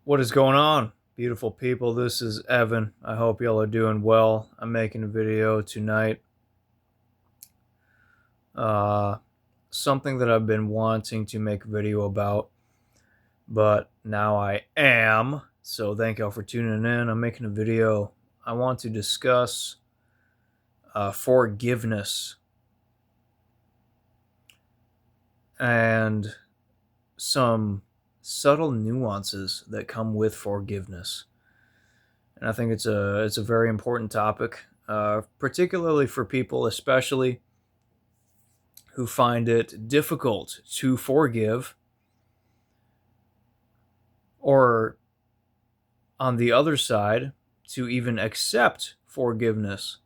What is going on, beautiful people? This is Evan. I hope y'all are doing well. I'm making a video tonight. Uh, Something that I've been wanting to make a video about, but now I am. So thank y'all for tuning in. I'm making a video. I want to discuss forgiveness and some subtle nuances that come with forgiveness. And I think it's a very important topic, particularly for people, especially who find it difficult to forgive, or on the other side, to even accept forgiveness.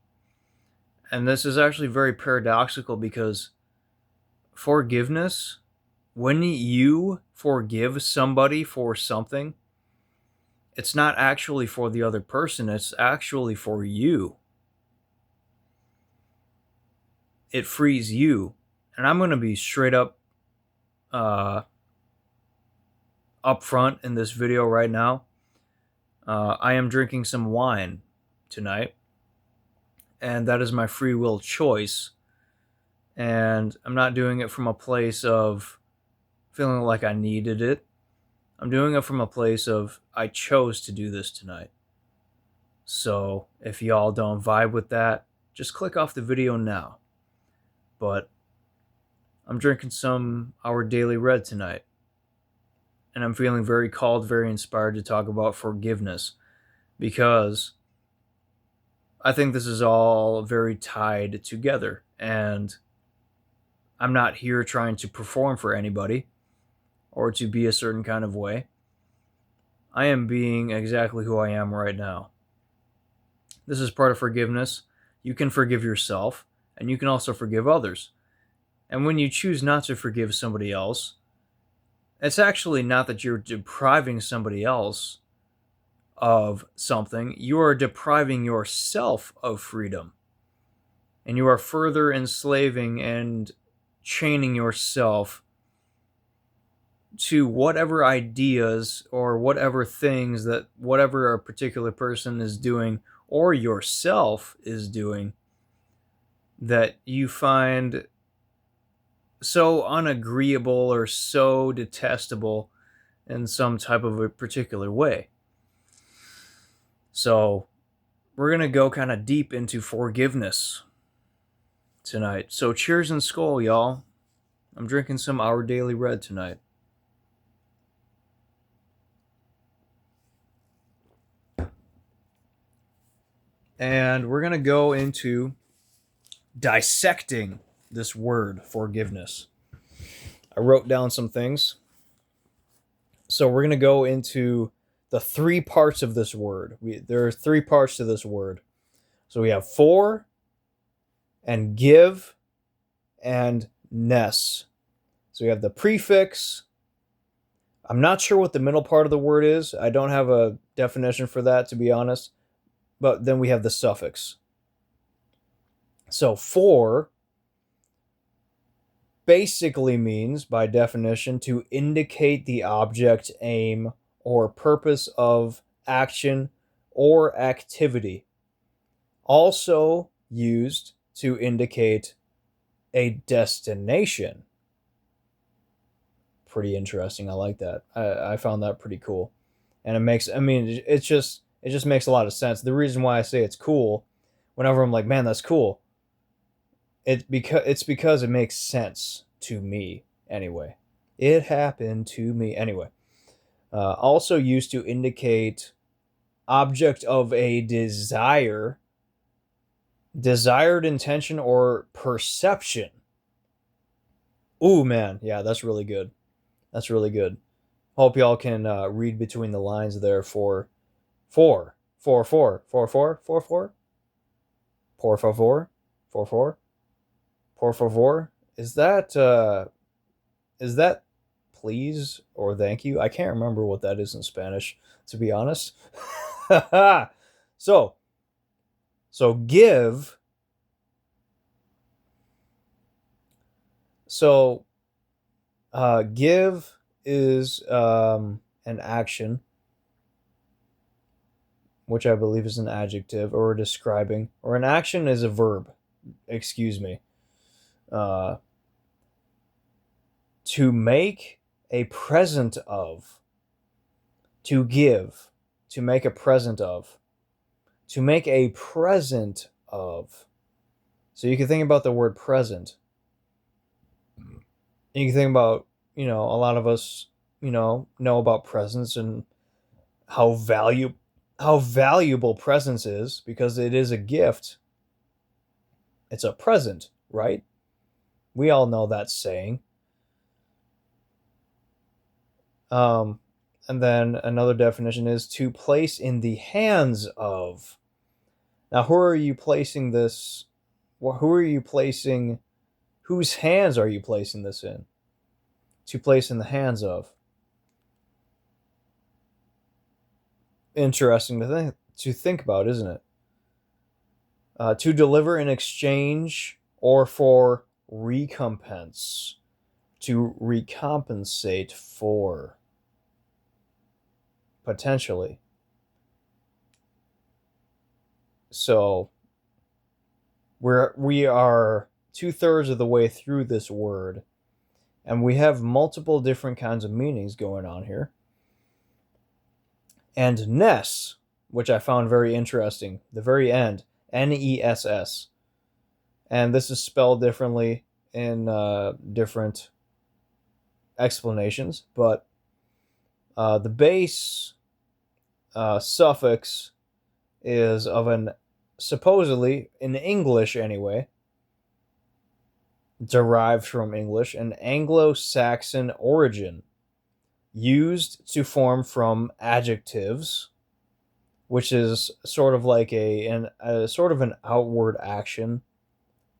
And this is actually very paradoxical because forgiveness, when you forgive somebody for something, it's not actually for the other person, it's actually for you. It frees you. And I'm going to be straight uh, up front in this video right now. I am drinking some wine tonight, and that is my free will choice. And I'm not doing it from a place of feeling like I needed it. I'm doing it from a place of I chose to do this tonight. So if y'all don't vibe with that, just click off the video now. But I'm drinking some Our Daily Red tonight, and I'm feeling very called, very inspired to talk about forgiveness because I think this is all very tied together. And I'm not here trying to perform for anybody or to be a certain kind of way. I am being exactly who I am right now. This is part of forgiveness. You can forgive yourself, and you can also forgive others. And when you choose not to forgive somebody else, it's actually not that you're depriving somebody else of something, you are depriving yourself of freedom. And you are further enslaving and chaining yourself to whatever ideas or whatever things that whatever a particular person is doing or yourself is doing that you find so unagreeable or so detestable in some type of a particular way. So, we're going to go kind of deep into forgiveness tonight. So, cheers and skull, y'all. I'm drinking some Our Daily Red tonight. And we're going to go into dissecting this word, forgiveness. I wrote down some things. So we're going to go into the three parts of this word. There are three parts to this word. So we have for and give and ness. So we have the prefix. I'm not sure what the middle part of the word is. I don't have a definition for that, to be honest. But then we have the suffix. So for basically means, by definition, to indicate the object, aim, or purpose of action or activity. Also used to indicate a destination. Pretty interesting. I like that. I found that pretty cool. And it makes, I mean, it just makes a lot of sense. The reason why I say it's cool, whenever I'm like, man, that's cool, it's because it makes sense to me anyway. It happened to me anyway. Also used to indicate object of a desire, desired intention, or perception. Ooh, man, yeah, that's really good. That's really good. Hope y'all can read between the lines there for four, four, four, four, four, four, four, por favor, four, four, por favor. Is that please or thank you? I can't remember what that is in Spanish, to be honest. so, so give. So, give is an action. which I believe is an adjective or a describing, or an action is a verb. Excuse me. Uh, to make a present of, to give, to make a present of, to make a present of. So you can think about the word present. You can think about, a lot of us, know about presents and how value how valuable presence is because it is a gift. It's a present, right? We all know that saying. Um, and then another definition is to place in the hands of. Now, who are you placing this? Who are you placing? Whose hands are you placing this in? To place in the hands of. Interesting to think about, isn't it? To deliver in exchange or for recompense. To recompensate for, potentially. So we are 2/3 of the way through this word, and we have multiple different kinds of meanings going on here. And Ness, which I found very interesting, the very end, Ness, and this is spelled differently in different explanations, but the base suffix is of an, supposedly in English anyway, derived from English, an Anglo-Saxon origin, used to form from adjectives, which is sort of like a sort of an outward action,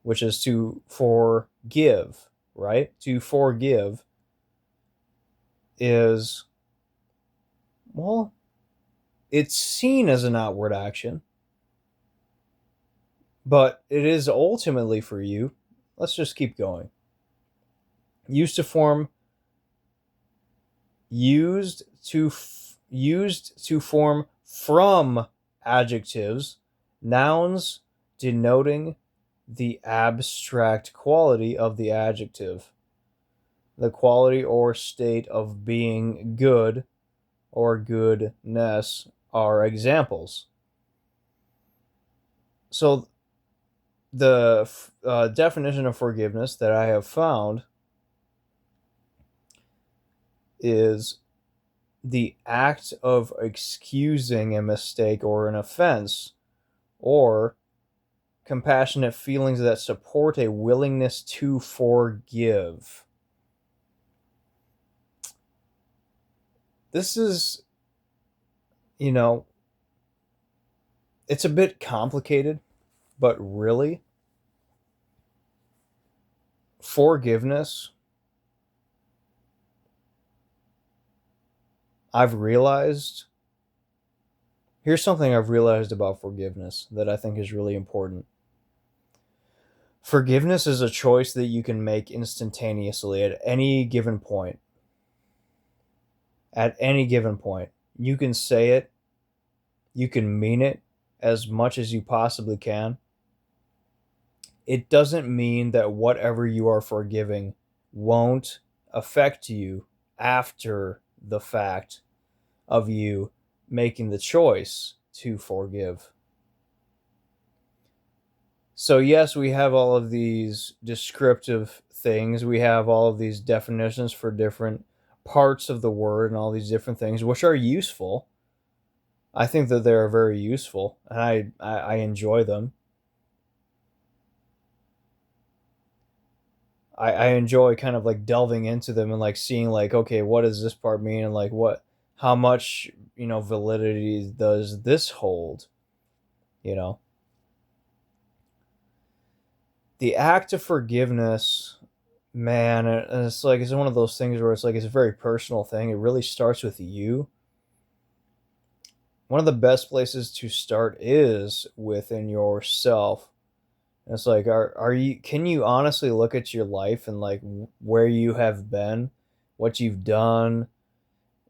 which is to forgive, right? To forgive is, well, it's seen as an outward action, but it is ultimately for you. Let's just keep going. Used to form, used to form from adjectives, nouns denoting the abstract quality of the adjective, the quality or state of being good or goodness are examples. So the definition of forgiveness that I have found is the act of excusing a mistake or an offense, or compassionate feelings that support a willingness to forgive. This is, you know, it's a bit complicated, but really, forgiveness, I've realized, here's something I've realized about forgiveness that I think is really important. Forgiveness is a choice that you can make instantaneously at any given point. At any given point. You can say it, you can mean it as much as you possibly can. It doesn't mean that whatever you are forgiving won't affect you after the fact of you making the choice to forgive. So, yes, we have all of these descriptive things. We have all of these definitions for different parts of the word and all these different things, which are useful. I think that they are very useful, and I enjoy them. I enjoy kind of like delving into them and like seeing like, okay, what does this part mean, and like how much validity does this hold? You know, the act of forgiveness, man, and it's like it's one of those things where it's like it's a very personal thing. It really starts with you. One of the best places to start is within yourself. And it's like, are you? Can you honestly look at your life and like where you have been, what you've done,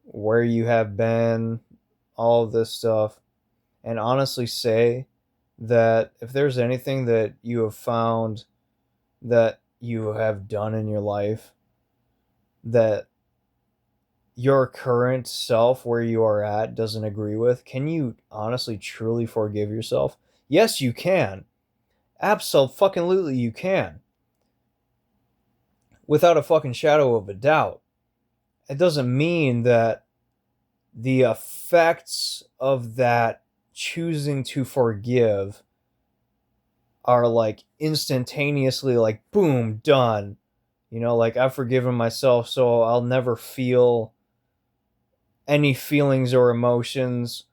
where you have been, all of this stuff, and honestly say that if there's anything that you have found that you have done in your life that your current self where you are at doesn't agree with, can you honestly truly forgive yourself? Yes, you can. Absolutely you can. Without a fucking shadow of a doubt. It doesn't mean that the effects of that choosing to forgive are like instantaneously like boom, done. Like I've forgiven myself so I'll never feel any feelings or emotions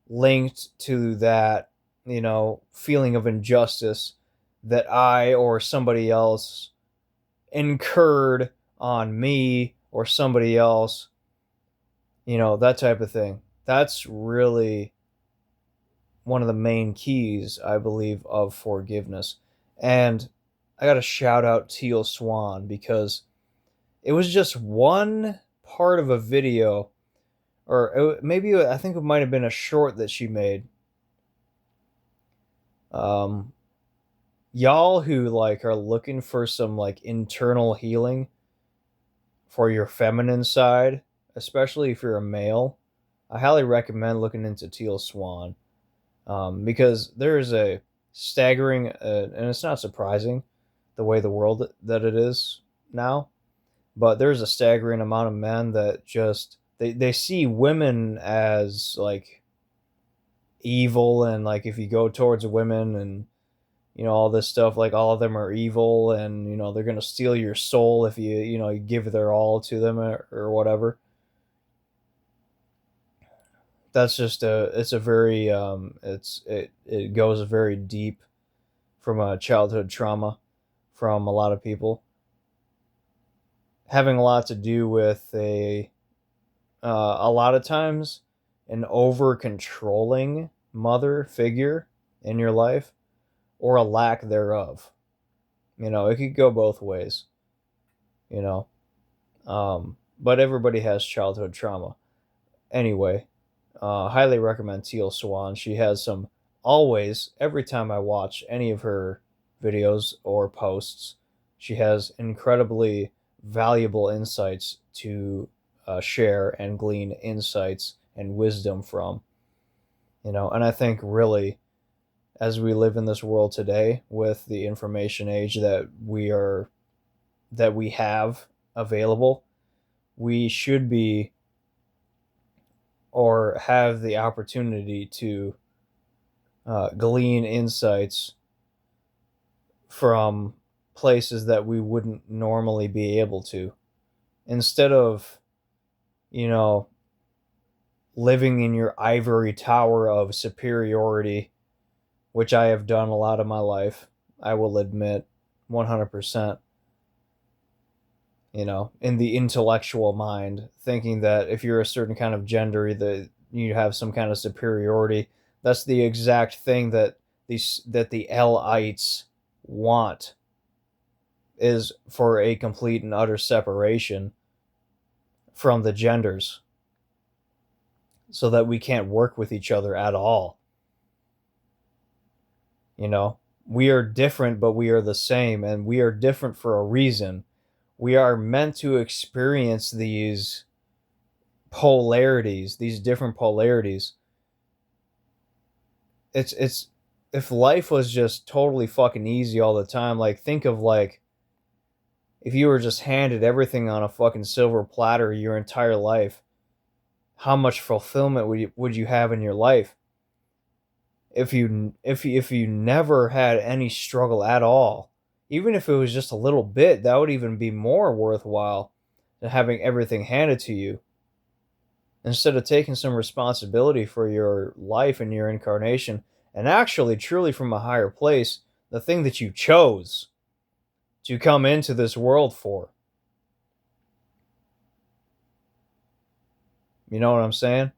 linked to that, feeling of injustice that I or somebody else incurred on me or somebody else, that type of thing. That's really one of the main keys, I believe, of forgiveness. And I got to shout out Teal Swan because it was just one part of a video, or maybe I think it might have been a short that she made. Um, y'all who like are looking for some like internal healing for your feminine side, especially if you're a male, I highly recommend looking into Teal Swan, because there is a staggering, and it's not surprising the way the world that it is now, but there's a staggering amount of men that just they see women as like evil, and like if you go towards women and all this stuff, like all of them are evil, and they're gonna steal your soul if you give their all to them, or whatever. That's just it's a very it goes very deep from a childhood trauma from a lot of people, having a lot to do with a lot of times an over controlling mother figure in your life, or a lack thereof. It could go both ways. you know but everybody has childhood trauma. Anyway, highly recommend Teal Swan. She has some, always, every time I watch any of her videos or posts, she has incredibly valuable insights to share and glean insights and wisdom from. And I think really, as we live in this world today with the information age that we have available, we should be, or have the opportunity to glean insights from places that we wouldn't normally be able to, instead of you know living in your ivory tower of superiority, which I have done a lot of my life, I will admit, 100%. In the intellectual mind, thinking that if you're a certain kind of gender, that you have some kind of superiority. That's the exact thing that the Lites want, is for a complete and utter separation from the genders, so that we can't work with each other at all. You know, we are different, but we are the same, and we are different for a reason. We are meant to experience these different polarities. It's if life was just totally fucking easy all the time, like think of like if you were just handed everything on a fucking silver platter your entire life, how much fulfillment would you have in your life if you never had any struggle at all? Even if it was just a little bit, that would even be more worthwhile than having everything handed to you. Instead of taking some responsibility for your life and your incarnation, and actually truly from a higher place, the thing that you chose to come into this world for. You know what I'm saying?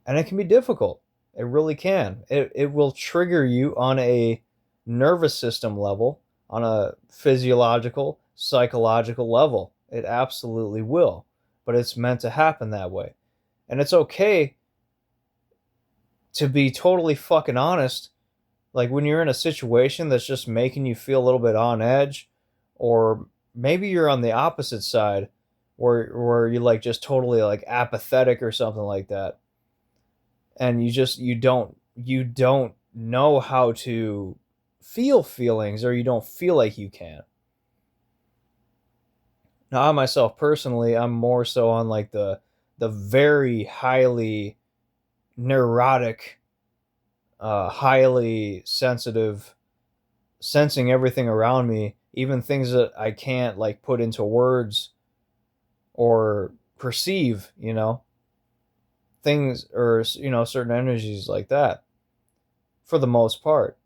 And it can be difficult. It really can. It will trigger you on a nervous system level, on a physiological, psychological level. It absolutely will. But it's meant to happen that way. And it's okay to be totally fucking honest, like when you're in a situation that's just making you feel a little bit on edge, or maybe you're on the opposite side where you like just totally like apathetic or something like that, and you don't know how to feel feelings, or you don't feel like you can. Now, I myself personally, I'm more so on like the very highly neurotic, highly sensitive, sensing everything around me, even things that I can't like put into words or perceive, things, or certain energies like that, for the most part.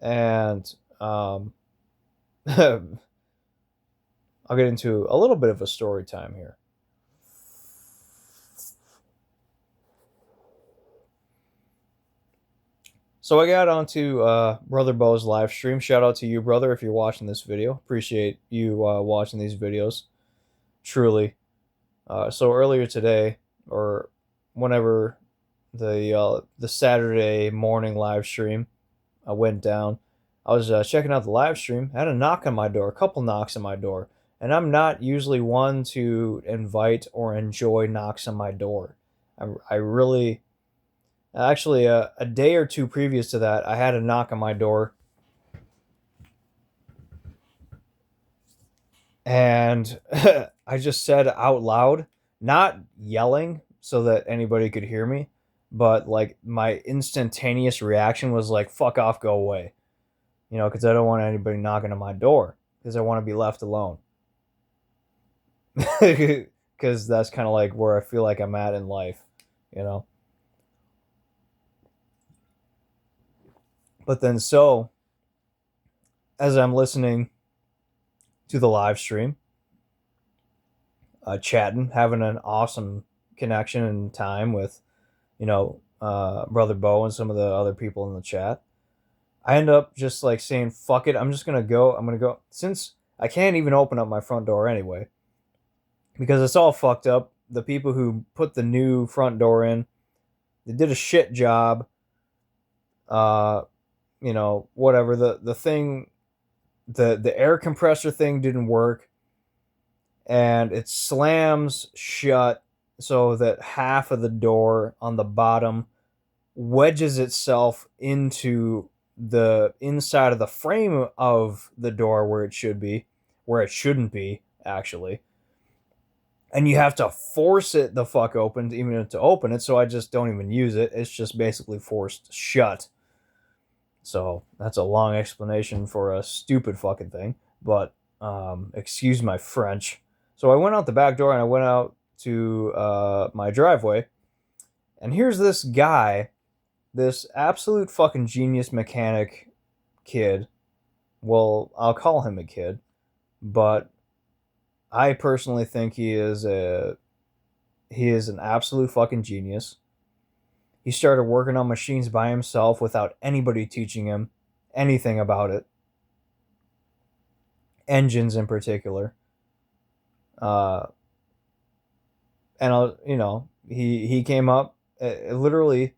And I'll get into a little bit of a story time here. So I got onto Brother Bo's live stream. Shout out to you, brother, if you're watching this video. Appreciate you watching these videos. Truly. So earlier today, or whenever the Saturday morning live stream went down, I was checking out the live stream. I had a knock on my door, a couple knocks on my door, and I'm not usually one to invite or enjoy knocks on my door. I really, actually, a day or two previous to that, I had a knock on my door, and I just said out loud, not yelling so that anybody could hear me, but like my instantaneous reaction was like, fuck off, go away. Because I don't want anybody knocking on my door, because I want to be left alone. Because that's kind of like where I feel like I'm at in life, you know. But then, so as I'm listening to the live stream, chatting, having an awesome connection and time with, Brother Bo and some of the other people in the chat, I end up just like saying, fuck it, I'm just gonna go. I'm gonna go, since I can't even open up my front door anyway, because it's all fucked up. The people who put the new front door in, they did a shit job. Uh, whatever, the thing, the air compressor thing didn't work, and it slams shut so that half of the door on the bottom wedges itself into the inside of the frame of the door where it should be, where it shouldn't be, actually. And you have to force it the fuck open even to open it, so I just don't even use it. It's just basically forced shut. So that's a long explanation for a stupid fucking thing, but excuse my French. So I went out the back door and I went out to my driveway, and here's this guy, this absolute fucking genius mechanic kid. Well, I'll call him a kid, but I personally think he is an absolute fucking genius. He started working on machines by himself without anybody teaching him anything about it, engines in particular. Uh, and he came up, literally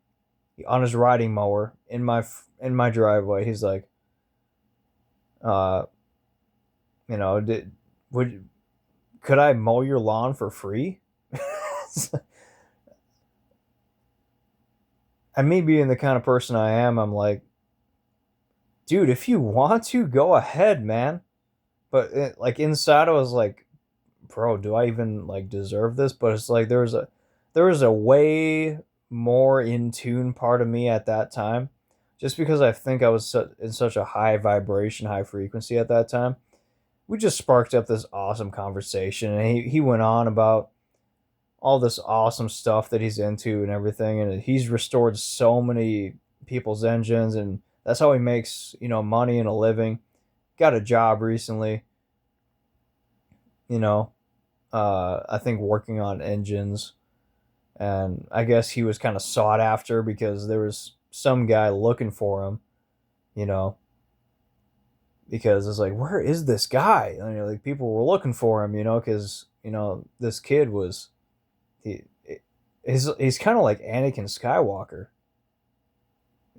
on his riding mower in my driveway. He's like, uh, did would could I mow your lawn for free? And me being the kind of person I am, I'm like, dude, if you want to, go ahead, man. But like inside, I was like, bro, do I even like deserve this? But it's like there was a way more in tune part of me at that time, just because I think I was in such a high vibration, high frequency at that time. We just sparked up this awesome conversation, and he went on about all this awesome stuff that he's into and everything, and he's restored so many people's engines, and that's how he makes money and a living. Got a job recently, you know I think working on engines, and I guess he was kind of sought after because there was some guy looking for him, you know, because it's like, where is this guy? Like people were looking for him, because this kid was he he's kind of like Anakin Skywalker,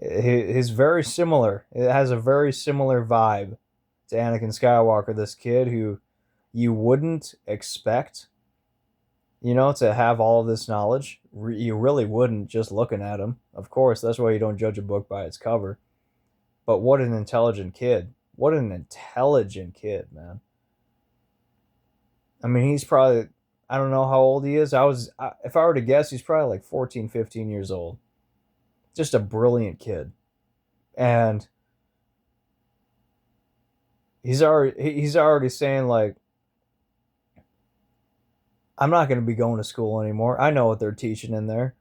He's very similar. It has a very similar vibe to Anakin Skywalker. This kid who you wouldn't expect, to have all of this knowledge. You really wouldn't just looking at him. Of course, that's why you don't judge a book by its cover. But what an intelligent kid. What an intelligent kid, man. I mean, he's probably, I don't know how old he is. If I were to guess, he's probably like 14, 15 years old. Just a brilliant kid. And he's already saying like, I'm not going to be going to school anymore. I know what they're teaching in there.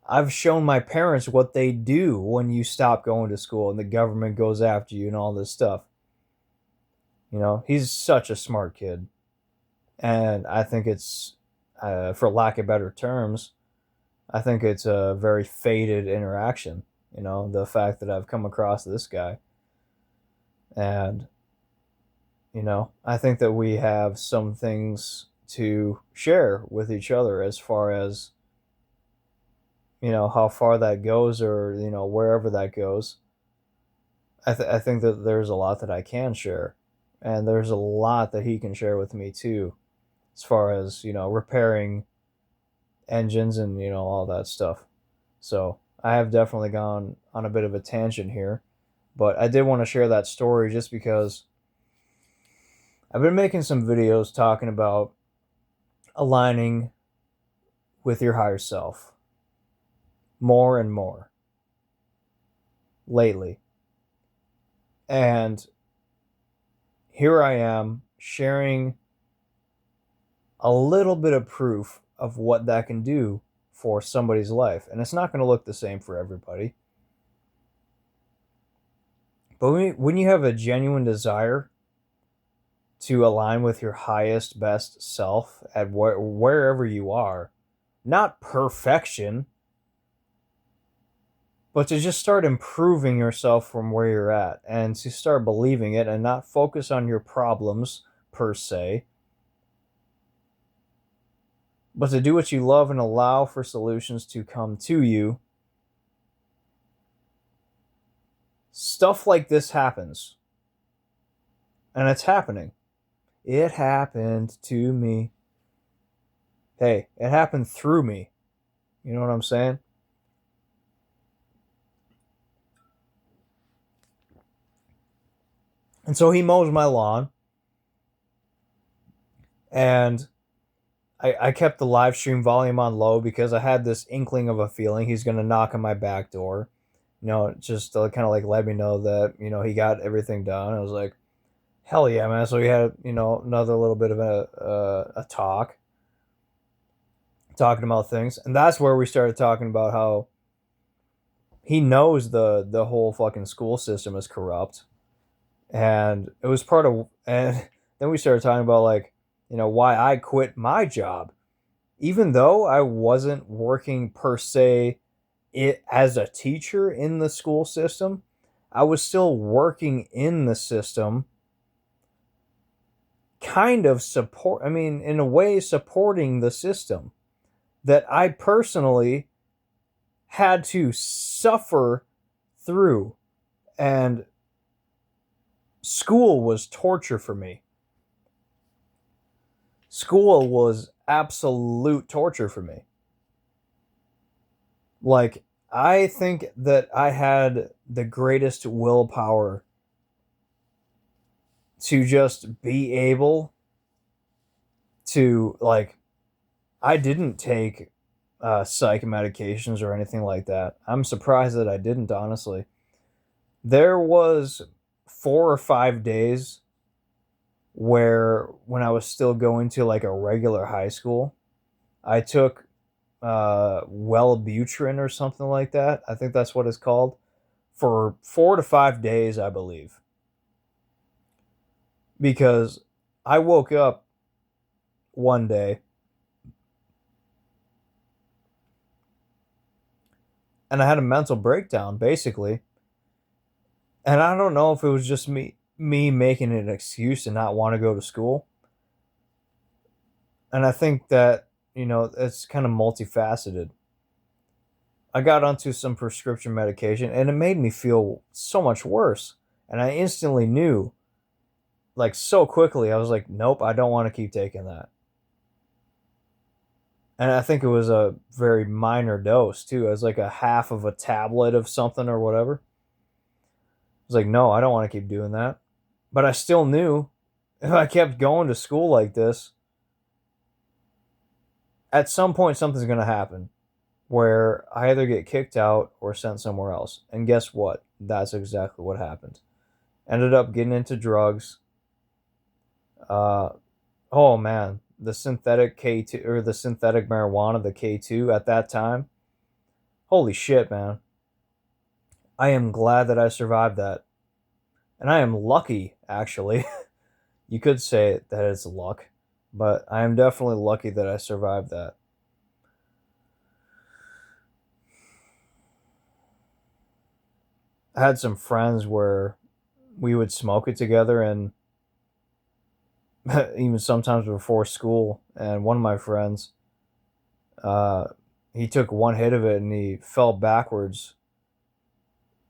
I've shown my parents what they do when you stop going to school and the government goes after you and all this stuff. He's such a smart kid. And I think it's, for lack of better terms, I think it's a very fated interaction. The fact that I've come across this guy. And, I think that we have some things to share with each other as far as, how far that goes or, wherever that goes. I think that there's a lot that I can share. And there's a lot that he can share with me too, as far as, repairing engines and, all that stuff. So I have definitely gone on a bit of a tangent here, but I did want to share that story just because I've been making some videos talking about aligning with your higher self more and more lately. And here I am sharing a little bit of proof of what that can do for somebody's life. And it's not going to look the same for everybody. But when you have a genuine desire to align with your highest, best self at wherever you are, not perfection, but to just start improving yourself from where you're at and to start believing it and not focus on your problems per se, but to do what you love and allow for solutions to come to you. Stuff like this happens. And it's happening. It happened to me. Hey, it happened through me. You know what I'm saying? And so he mows my lawn. And I kept the live stream volume on low because I had this inkling of a feeling he's going to knock on my back door. Just to kind of like let me know that, he got everything done. I was like, hell yeah, man. So we had, another little bit of a talk, talking about things. And that's where we started talking about how he knows the whole fucking school system is corrupt. And it was part of, and then we started talking about like, why I quit my job. Even though I wasn't working per se as a teacher in the school system, I was still working in the system, kind of in a way, supporting the system that I personally had to suffer through. And school was torture for me. School was absolute torture for me. Like, I think that I had the greatest willpower to just be able to, like, I didn't take psych medications or anything like that. I'm surprised that I didn't, honestly. There was 4 or 5 days where, when I was still going to like a regular high school, I took Wellbutrin or something like that. I think that's what it's called, for 4 to 5 days, I believe. Because I woke up one day and I had a mental breakdown, basically. And I don't know if it was just me making an excuse to not want to go to school. And I think that, it's kind of multifaceted. I got onto some prescription medication and it made me feel so much worse. And I instantly knew, like so quickly, I was like, nope, I don't want to keep taking that. And I think it was a very minor dose too. It was like a half of a tablet of something or whatever. I was like, no, I don't want to keep doing that. But I still knew if I kept going to school like this, at some point something's going to happen where I either get kicked out or sent somewhere else. And guess what? That's exactly what happened. Ended up getting into drugs. Uh, oh man, the synthetic K2 or the synthetic marijuana, the K2 at that time. Holy shit, man. I am glad that I survived that. And I am lucky, actually. You could say that it's luck, but I am definitely lucky that I survived that. I had some friends where we would smoke it together, and even sometimes before school. And one of my friends, uh, he took one hit of it and he fell backwards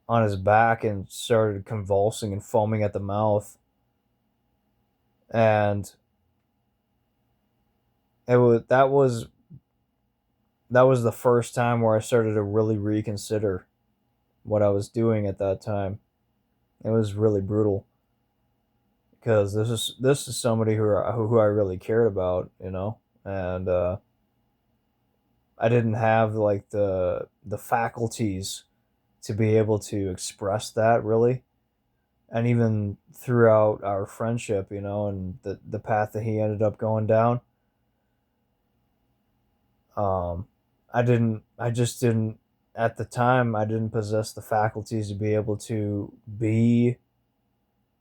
on his back and started convulsing and foaming at the mouth. And it was that was the first time where I started to really reconsider what I was doing at that time. It was really brutal because this is somebody who I really cared about, and I didn't have like the faculties to be able to express that really. And even throughout our friendship, and the path that he ended up going down, um, I just didn't, at the time, I didn't possess the faculties to be able to be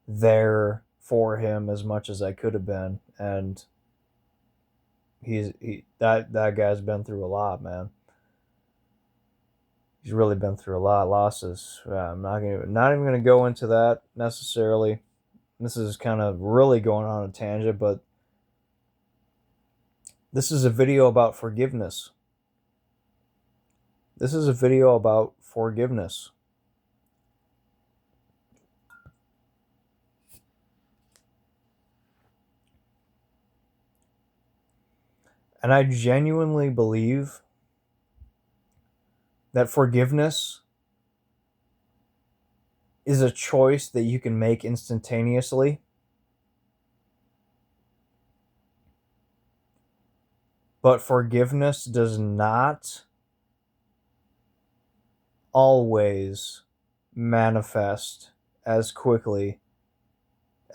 there for him as much as I could have been. And that guy's been through a lot, man. He's really been through a lot of losses. I'm not even gonna go into that necessarily. This is kind of really going on a tangent, but this is a video about forgiveness. This is a video about forgiveness. And I genuinely believe that forgiveness is a choice that you can make instantaneously. But forgiveness does not always manifest as quickly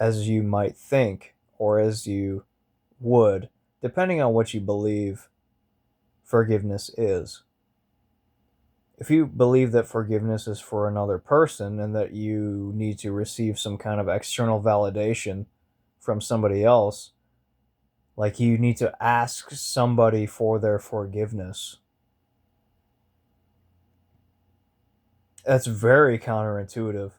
as you might think or as you would, depending on what you believe forgiveness is. If you believe that forgiveness is for another person and that you need to receive some kind of external validation from somebody else, like you need to ask somebody for their forgiveness, that's very counterintuitive.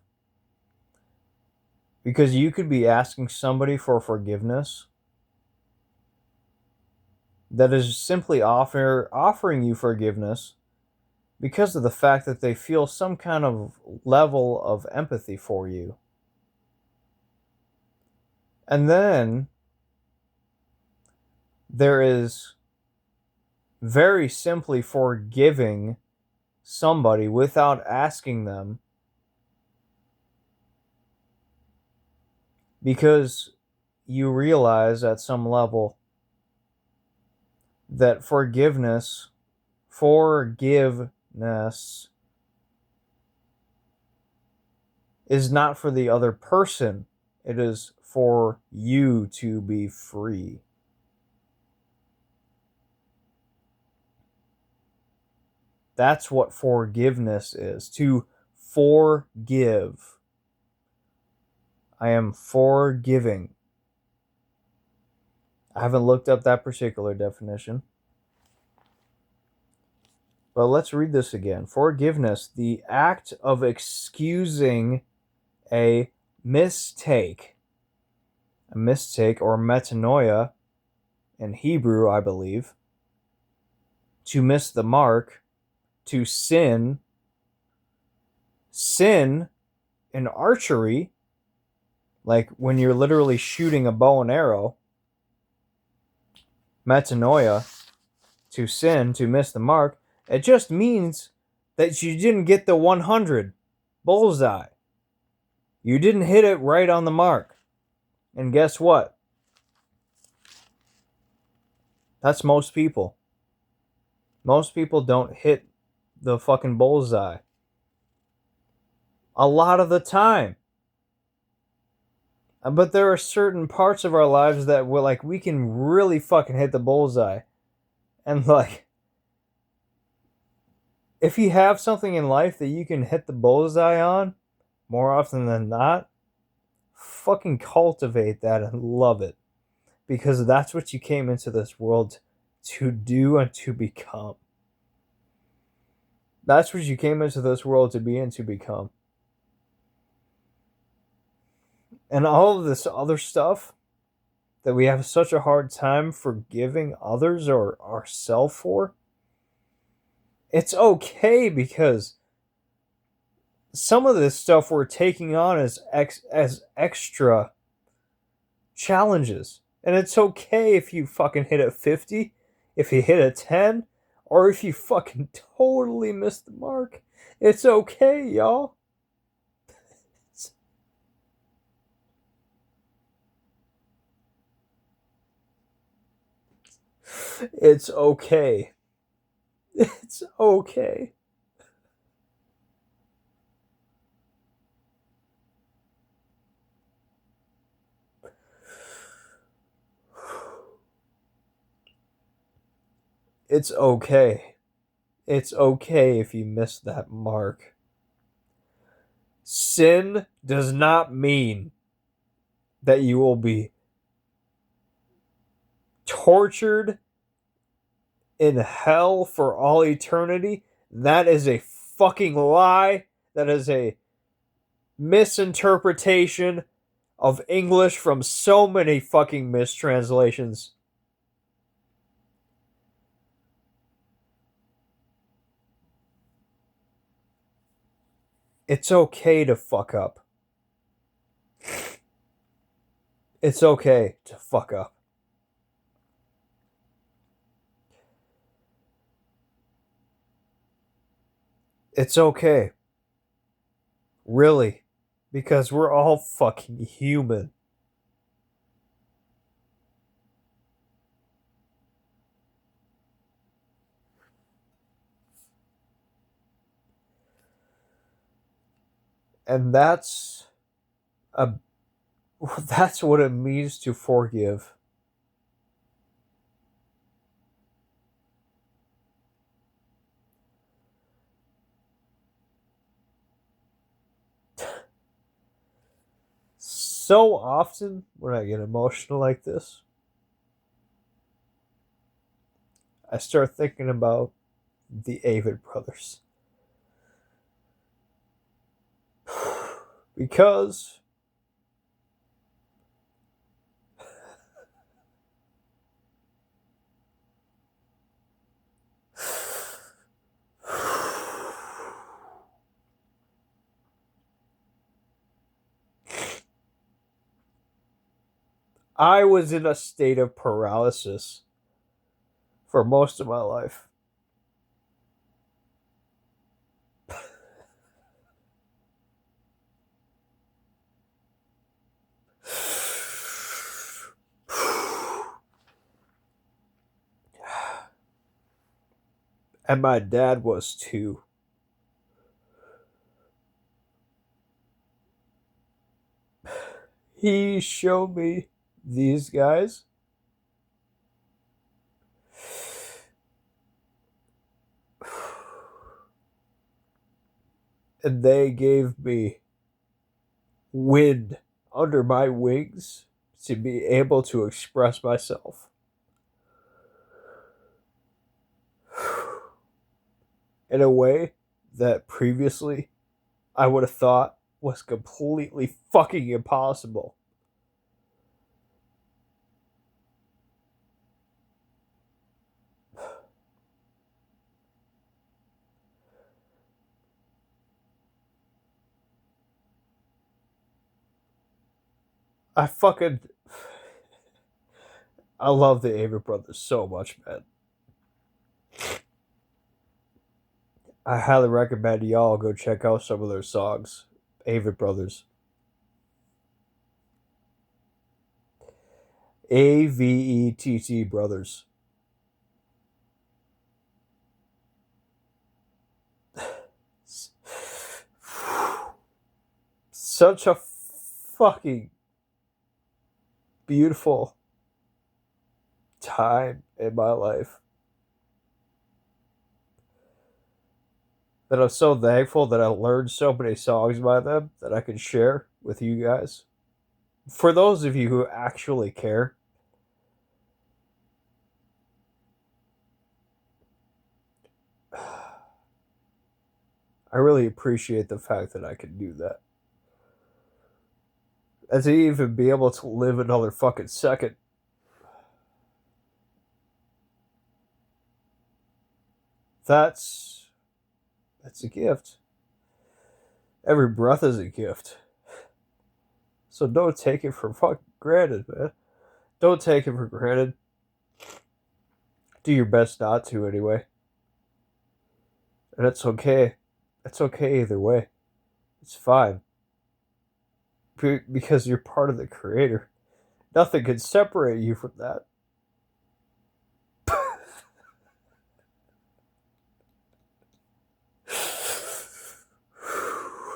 Because you could be asking somebody for forgiveness that is simply offering you forgiveness because of the fact that they feel some kind of level of empathy for you. And then there is very simply forgiving somebody without asking them, because you realize at some level that forgiveness is not for the other person. It is for you to be free. That's what forgiveness is. To forgive. I am forgiving. I haven't looked up that particular definition. But let's read this again. Forgiveness, the act of excusing a mistake. A mistake, or metanoia in Hebrew, I believe. To miss the mark, to sin in archery, like when you're literally shooting a bow and arrow, metanoia, to sin, to miss the mark, it just means that you didn't get the 100 bullseye. You didn't hit it right on the mark. And guess what? That's most people. Most people don't hit the fucking bullseye. A lot of the time. But there are certain parts of our lives that we're like, we can really fucking hit the bullseye. And like, if you have something in life that you can hit the bullseye on more often than not, fucking cultivate that and love it. Because that's what you came into this world to do and to become. That's what you came into this world to be and to become. And all of this other stuff that we have such a hard time forgiving others or ourselves for, it's okay, because some of this stuff we're taking on as extra challenges. And it's okay if you fucking hit a 50, if you hit a 10, or if you fucking totally miss the mark. It's okay, y'all. It's okay. It's okay. It's okay. It's okay if you miss that mark. Sin does not mean that you will be tortured in hell for all eternity. That is a fucking lie. That is a misinterpretation of English from so many fucking mistranslations. It's okay to fuck up. It's okay to fuck up. It's okay. Really. Because we're all fucking human. And that's a that's what it means to forgive. So often when I get emotional like this, I start thinking about the Avid brothers. Because I was in a state of paralysis for most of my life. And my dad was too. He showed me these guys. And they gave me wind under my wings to be able to express myself. In a way that previously I would have thought was completely fucking impossible. I fucking I love the Avett Brothers so much, man. I highly recommend y'all go check out some of their songs. Avett Brothers. Avett Brothers. Such a fucking beautiful time in my life that I'm so thankful that I learned so many songs by them that I can share with you guys. For those of you who actually care, I really appreciate the fact that I can do that. And to even be able to live another fucking second. That's a gift. Every breath is a gift. So don't take it for fucking granted, man. Don't take it for granted. Do your best not to, anyway. And it's okay. It's okay either way. It's fine. Because you're part of the creator. Nothing can separate you from that.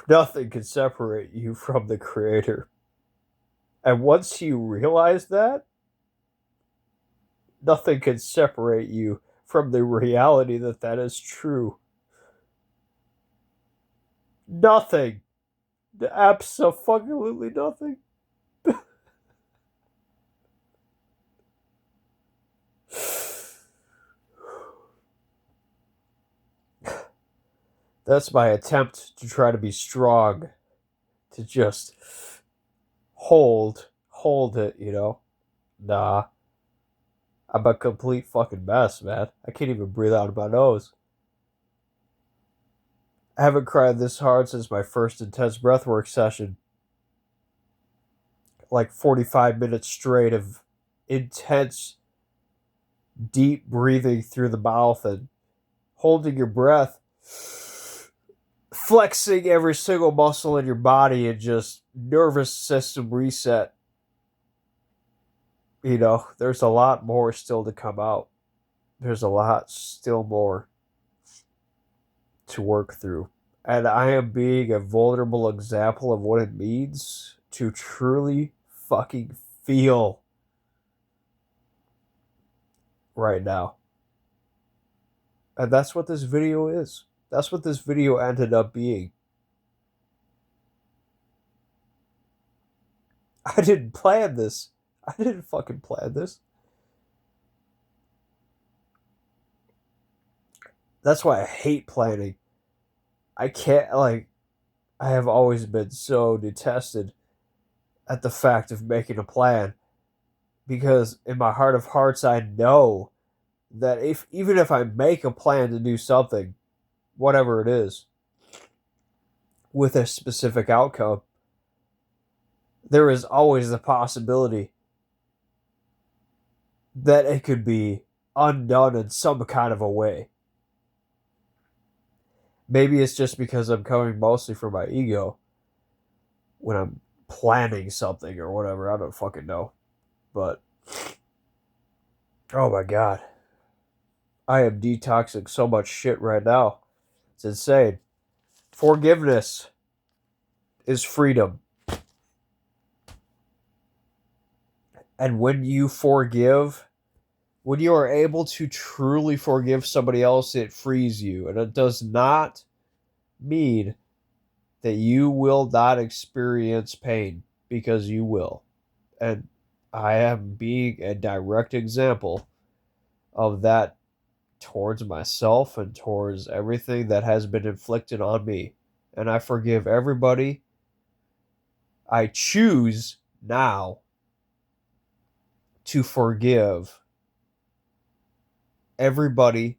Nothing can separate you from the creator. And once you realize that, nothing can separate you from the reality that that is true. Nothing. Absolutely nothing. That's my attempt to try to be strong, to just hold it, you know? Nah, I'm a complete fucking mess, man. I can't even breathe out of my nose. I haven't cried this hard since my first intense breathwork session. Like 45 minutes straight of intense, deep breathing through the mouth and holding your breath, flexing every single muscle in your body, and just nervous system reset. You know, there's a lot more still to come out. There's a lot still more to work through. And I am being a vulnerable example of what it means to truly fucking feel right now. And that's what this video is. That's what this video ended up being. I didn't plan this. I didn't fucking plan this. That's why I hate planning. I can't, like, I have always been so detested at the fact of making a plan because in my heart of hearts, I know that if even if I make a plan to do something, whatever it is, with a specific outcome, there is always the possibility that it could be undone in some kind of a way. Maybe it's just because I'm coming mostly from my ego when I'm planning something or whatever. I don't fucking know. But, oh my god. I am detoxing so much shit right now. It's insane. Forgiveness is freedom. And when you forgive, when you are able to truly forgive somebody else, it frees you. And it does not mean that you will not experience pain, because you will. And I am being a direct example of that towards myself and towards everything that has been inflicted on me. And I forgive everybody. I choose now to forgive everybody,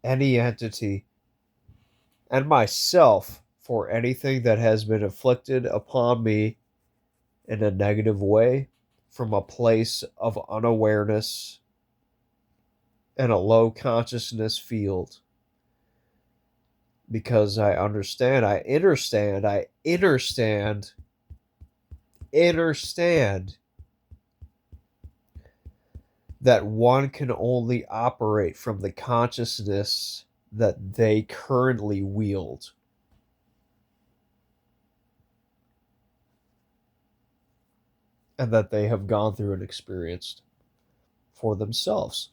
any entity, and myself for anything that has been inflicted upon me in a negative way from a place of unawareness and a low consciousness field, because I understand that one can only operate from the consciousness that they currently wield, and that they have gone through and experienced for themselves.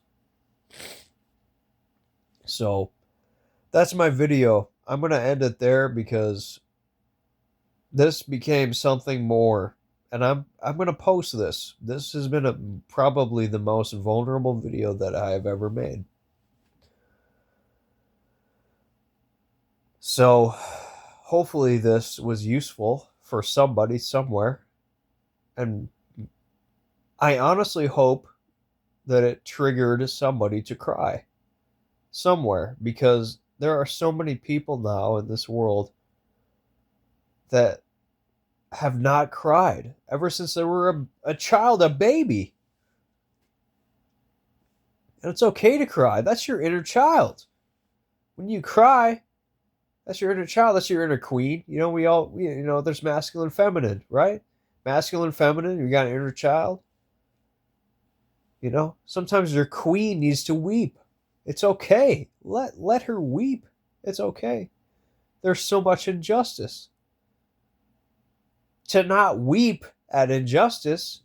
So that's my video. I'm going to end it there because this became something more, and I'm going to post this. This has been probably the most vulnerable video that I have ever made. So hopefully this was useful for somebody somewhere, and I honestly hope that it triggered somebody to cry somewhere, because there are so many people now in this world that have not cried ever since they were a child, a baby. And it's okay to cry. That's your inner child. When you cry, that's your inner child. That's your inner queen. There's masculine, feminine, right? Masculine, feminine. You got an inner child. Sometimes your queen needs to weep. It's okay. Let her weep. It's okay. There's so much injustice. To not weep at injustice,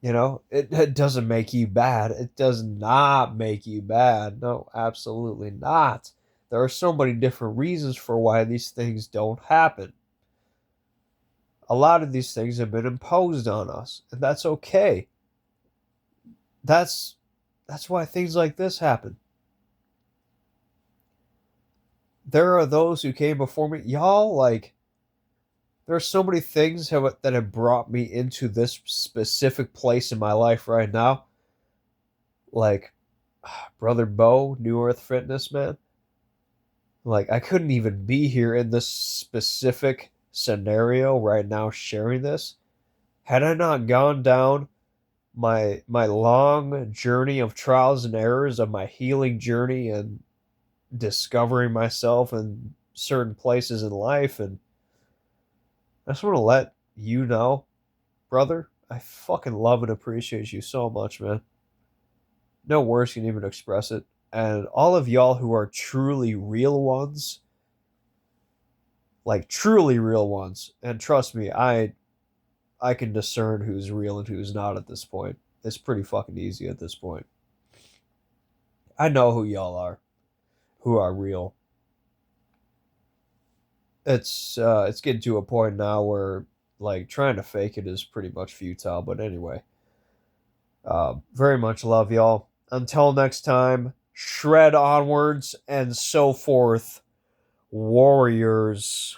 it doesn't make you bad. It does not make you bad. No, absolutely not. There are so many different reasons for why these things don't happen. A lot of these things have been imposed on us, and that's okay. That's why things like this happen. There are those who came before me. Y'all, there are so many things that have brought me into this specific place in my life right now. Like, Brother Bo, New Earth Fitness, man. Like, I couldn't even be here in this specific scenario right now sharing this had I not gone down my long journey of trials and errors, of my healing journey and discovering myself in certain places in life. And I just want to let you know, brother, I fucking love and appreciate you so much, man. No words can even express it. And all of y'all who are truly real ones, like truly real ones, and trust me, I can discern who's real and who's not at this point. It's pretty fucking easy at this point. I know who y'all are, who are real. It's getting to a point now where like trying to fake it is pretty much futile. But anyway, very much love y'all. Until next time, shred onwards and so forth, warriors.